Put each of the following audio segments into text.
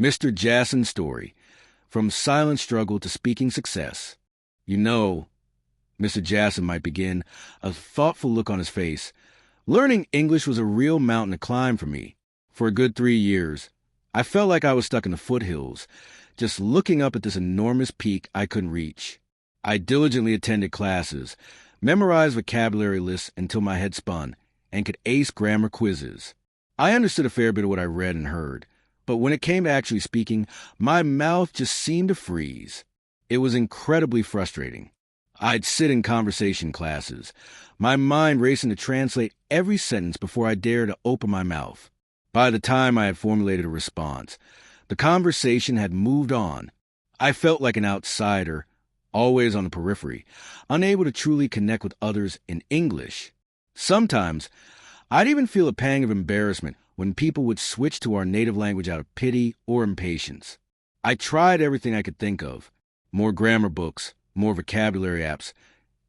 Mr. Jasson's story, from silent struggle to speaking success. You know, Mr. Jasson might begin, a thoughtful look on his face. Learning English was a real mountain to climb for me. For a good 3 years, I felt like I was stuck in the foothills, just looking up at this enormous peak I couldn't reach. I diligently attended classes, memorized vocabulary lists until my head spun, and could ace grammar quizzes. I understood a fair bit of what I read and heard, but when it came to actually speaking, my mouth just seemed to freeze. It was incredibly frustrating. I'd sit in conversation classes, my mind racing to translate every sentence before I dared to open my mouth. By the time I had formulated a response, the conversation had moved on. I felt like an outsider, always on the periphery, unable to truly connect with others in English. Sometimes, I'd even feel a pang of embarrassment when people would switch to our native language out of pity or impatience. I tried everything I could think of, more grammar books, more vocabulary apps,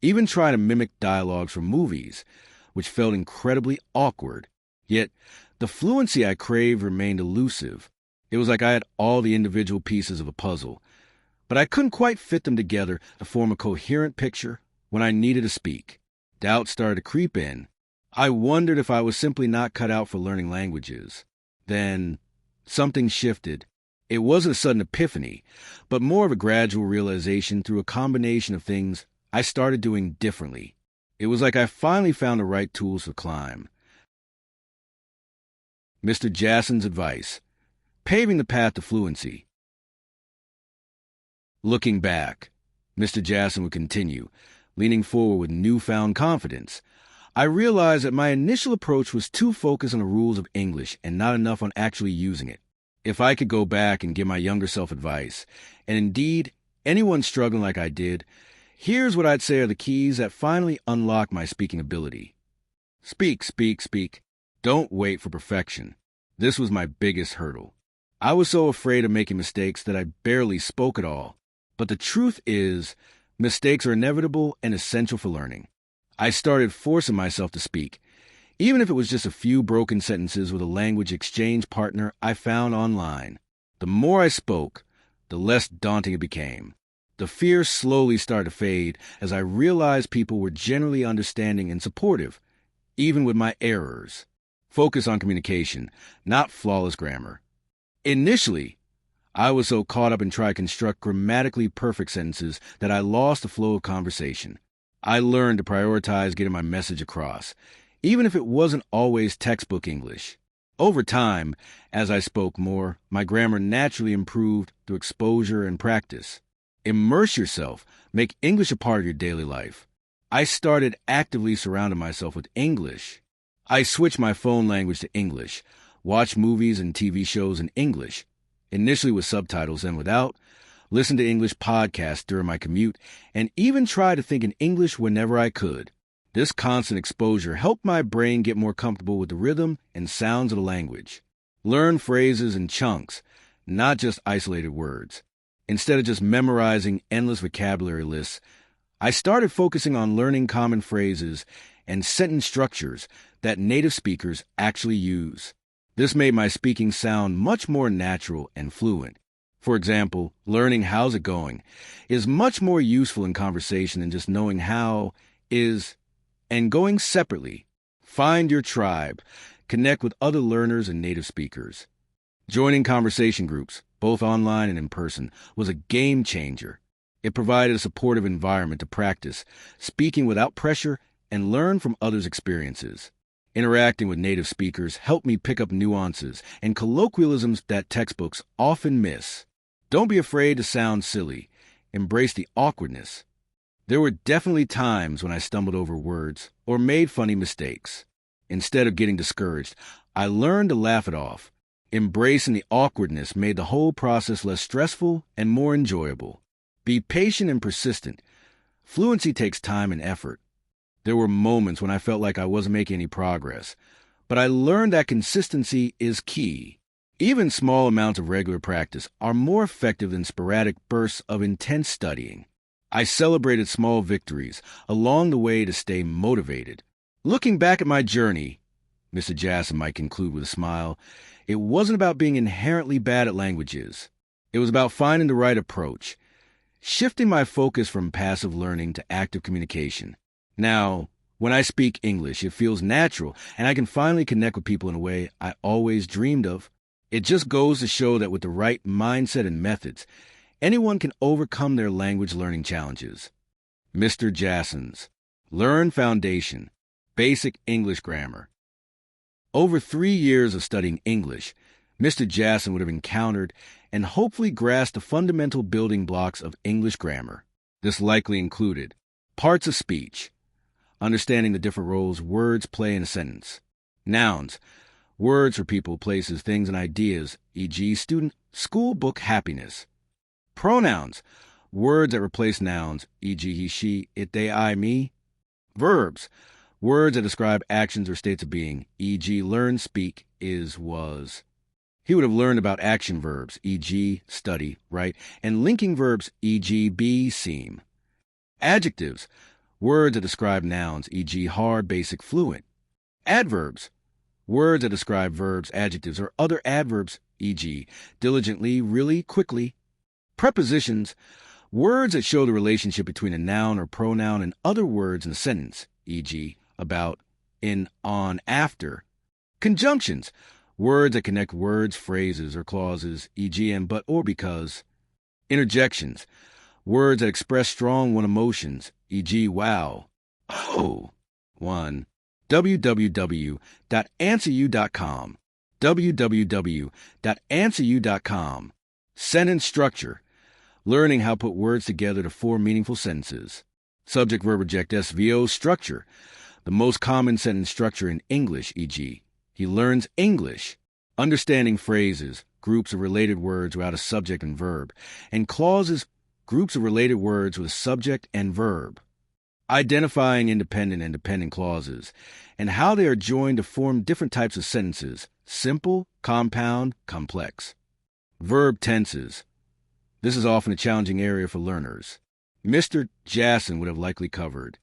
even trying to mimic dialogues from movies, which felt incredibly awkward. Yet, the fluency I craved remained elusive. It was like I had all the individual pieces of a puzzle, but I couldn't quite fit them together to form a coherent picture when I needed to speak. Doubt started to creep in. I wondered if I was simply not cut out for learning languages. Then, something shifted. It wasn't a sudden epiphany, but more of a gradual realization through a combination of things I started doing differently. It was like I finally found the right tools to climb. Mr. Jasson's advice, paving the path to fluency. Looking back, Mr. Jasson would continue, leaning forward with newfound confidence. I realized that my initial approach was too focused on the rules of English and not enough on actually using it. If I could go back and give my younger self advice, and indeed anyone struggling like I did, here's what I'd say are the keys that finally unlocked my speaking ability. Speak, speak, speak. Don't wait for perfection. This was my biggest hurdle. I was so afraid of making mistakes that I barely spoke at all. But the truth is, mistakes are inevitable and essential for learning. I started forcing myself to speak, even if it was just a few broken sentences with a language exchange partner I found online. The more I spoke, the less daunting it became. The fear slowly started to fade as I realized people were generally understanding and supportive, even with my errors. Focus on communication, not flawless grammar. Initially, I was so caught up in trying to construct grammatically perfect sentences that I lost the flow of conversation. I learned to prioritize getting my message across, even if it wasn't always textbook English. Over time, as I spoke more, my grammar naturally improved through exposure and practice. Immerse yourself. Make English a part of your daily life. I started actively surrounding myself with English. I switched my phone language to English, watched movies and TV shows in English, initially with subtitles and without, listened to English podcasts during my commute, and even tried to think in English whenever I could. This constant exposure helped my brain get more comfortable with the rhythm and sounds of the language. Learn phrases in chunks, not just isolated words. Instead of just memorizing endless vocabulary lists, I started focusing on learning common phrases and sentence structures that native speakers actually use. This made my speaking sound much more natural and fluent. For example, learning "how's it going" is much more useful in conversation than just knowing how is and going separately. Find your tribe. Connect with other learners and native speakers. Joining conversation groups, both online and in person, was a game changer. It provided a supportive environment to practice, speaking without pressure, and learn from others' experiences. Interacting with native speakers helped me pick up nuances and colloquialisms that textbooks often miss. Don't be afraid to sound silly. Embrace the awkwardness. There were definitely times when I stumbled over words or made funny mistakes. Instead of getting discouraged, I learned to laugh it off. Embracing the awkwardness made the whole process less stressful and more enjoyable. Be patient and persistent. Fluency takes time and effort. There were moments when I felt like I wasn't making any progress, but I learned that consistency is key. Even small amounts of regular practice are more effective than sporadic bursts of intense studying. I celebrated small victories along the way to stay motivated. Looking back at my journey, Mr. Jasson might conclude with a smile, It wasn't about being inherently bad at languages. It was about finding the right approach, shifting my focus from passive learning to active communication. Now, when I speak English, it feels natural, and I can finally connect with people in a way I always dreamed of. It just goes to show that with the right mindset and methods, anyone can overcome their language learning challenges. Mr. Jasson's Learn Foundation, Basic English Grammar. Over 3 years of studying English, Mr. Jasson would have encountered and hopefully grasped the fundamental building blocks of English grammar. This likely included parts of speech, understanding the different roles words play in a sentence; nouns, words for people, places, things, and ideas, e.g. student, school, book, happiness; pronouns, words that replace nouns, e.g. he, she, it, they, I, me; verbs, words that describe actions or states of being, e.g. learn, speak, is, was. He would have learned about action verbs, e.g. study, write, and linking verbs, e.g. be, seem; adjectives, words that describe nouns, e.g. hard, basic, fluent; adverbs, words that describe verbs, adjectives, or other adverbs, e.g. diligently, really, quickly; prepositions, words that show the relationship between a noun or pronoun and other words in a sentence, e.g. about, in, on, after; conjunctions, words that connect words, phrases, or clauses, e.g. and, but, or because; interjections, words that express strong one emotions, e.g. wow, oh. 1. www.answeryou.com. www.answeryou.com. Sentence structure, learning how to put words together to form meaningful sentences. Subject verb object SVO structure, the most common sentence structure in English, e.g. he learns English. Understanding phrases, groups of related words without a subject and verb, and clauses, groups of related words with subject and verb. Identifying independent and dependent clauses, and how they are joined to form different types of sentences, simple, compound, complex. Verb tenses. This is often a challenging area for learners. Mr. Jasson would have likely covered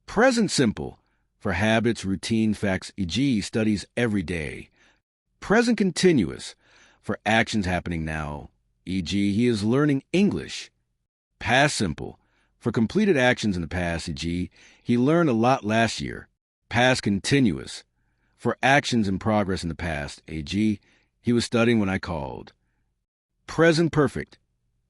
present simple, for habits, routine, facts, e.g. studies every day; present continuous, for actions happening now, e.g. he is learning English; past simple, for completed actions in the past, e.g. he learned a lot last year; past continuous, for actions in progress in the past, e.g. he was studying when I called; present perfect,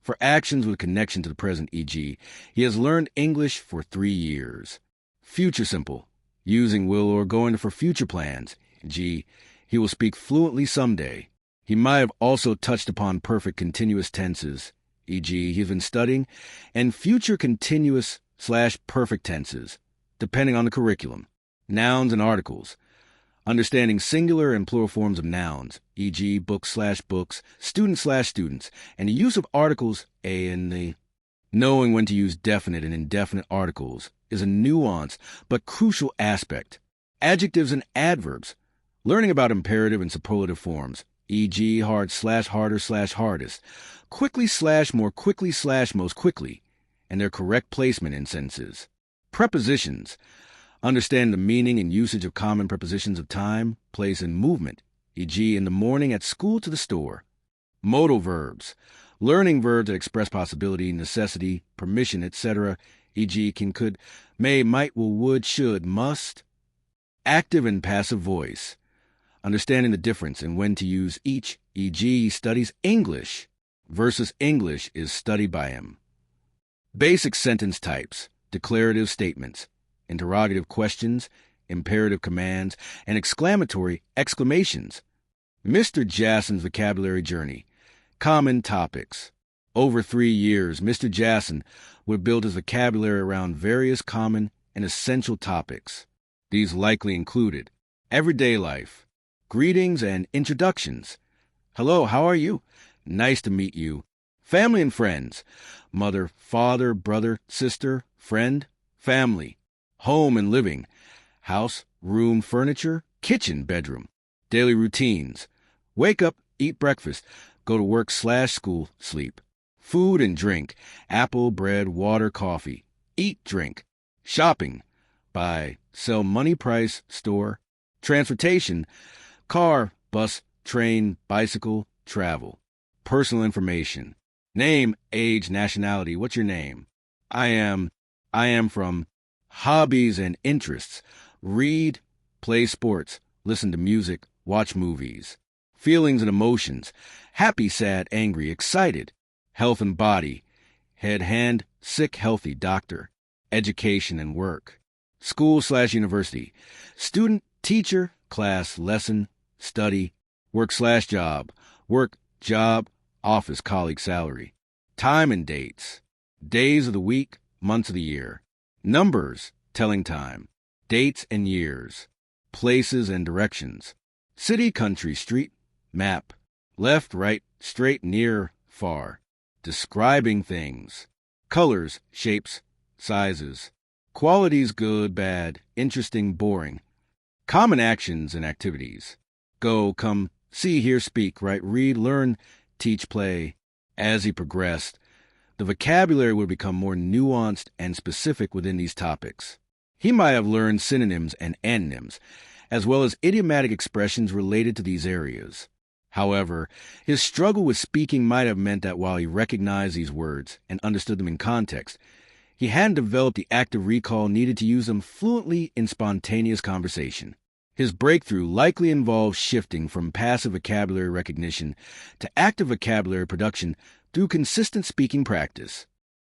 for actions with connection to the present, e.g. he has learned English for 3 years; future simple, using will or going for future plans, e.g. he will speak fluently someday. He might have also touched upon perfect continuous tenses, e.g. he's been studying, and future continuous/perfect tenses, depending on the curriculum. Nouns and articles, understanding singular and plural forms of nouns, e.g. books/books, students/students, and the use of articles a and the. Knowing when to use definite and indefinite articles is a nuanced but crucial aspect. Adjectives and adverbs, learning about imperative and superlative forms, e.g. hard/harder/hardest, quickly/more quickly/most quickly, and their correct placement in sentences. Prepositions, understand the meaning and usage of common prepositions of time, place, and movement, e.g. in the morning, at school, to the store. Modal verbs, learning verbs that express possibility, necessity, permission, etc., e.g. can, could, may, might, will, would, should, must. Active and passive voice, understanding the difference and when to use each, e.g. he studies English versus English is studied by him. Basic sentence types, declarative statements, interrogative questions, imperative commands, and exclamatory exclamations. Mr. Jasson's vocabulary journey. Common topics. Over 3 years, Mr. Jasson would build his vocabulary around various common and essential topics. These likely included everyday life, greetings and introductions. Hello, how are you? Nice to meet you. Family and friends. Mother, father, brother, sister, friend, family. Home and living. House, room, furniture, kitchen, bedroom. Daily routines. Wake up, eat breakfast, go to work/school, sleep. Food and drink. Apple, bread, water, coffee. Eat, drink. Shopping. Buy, sell, money, price, store. Transportation. Car, bus, train, bicycle, travel. Personal information. Name, age, nationality. What's your name? I am from. Hobbies and interests. Read, play sports, listen to music, watch movies. Feelings and emotions. Happy, sad, angry, excited. Health and body. Head, hand, sick, healthy, doctor. Education and work. School/university. Student, teacher, class, lesson, study. Work/job. Work, job, office, colleague, salary. Time and dates. Days of the week, months of the year. Numbers, telling time. Dates and years. Places and directions. City, country, street, map. Left, right, straight, near, far. Describing things. Colors, shapes, sizes. Qualities, good, bad, interesting, boring. Common actions and activities. Go, come, see, hear, speak, write, read, learn, teach, play. As he progressed, the vocabulary would become more nuanced and specific within these topics. He might have learned synonyms and antonyms, as well as idiomatic expressions related to these areas. However, his struggle with speaking might have meant that while he recognized these words and understood them in context, he hadn't developed the active recall needed to use them fluently in spontaneous conversation. His breakthrough likely involved shifting from passive vocabulary recognition to active vocabulary production through consistent speaking practice.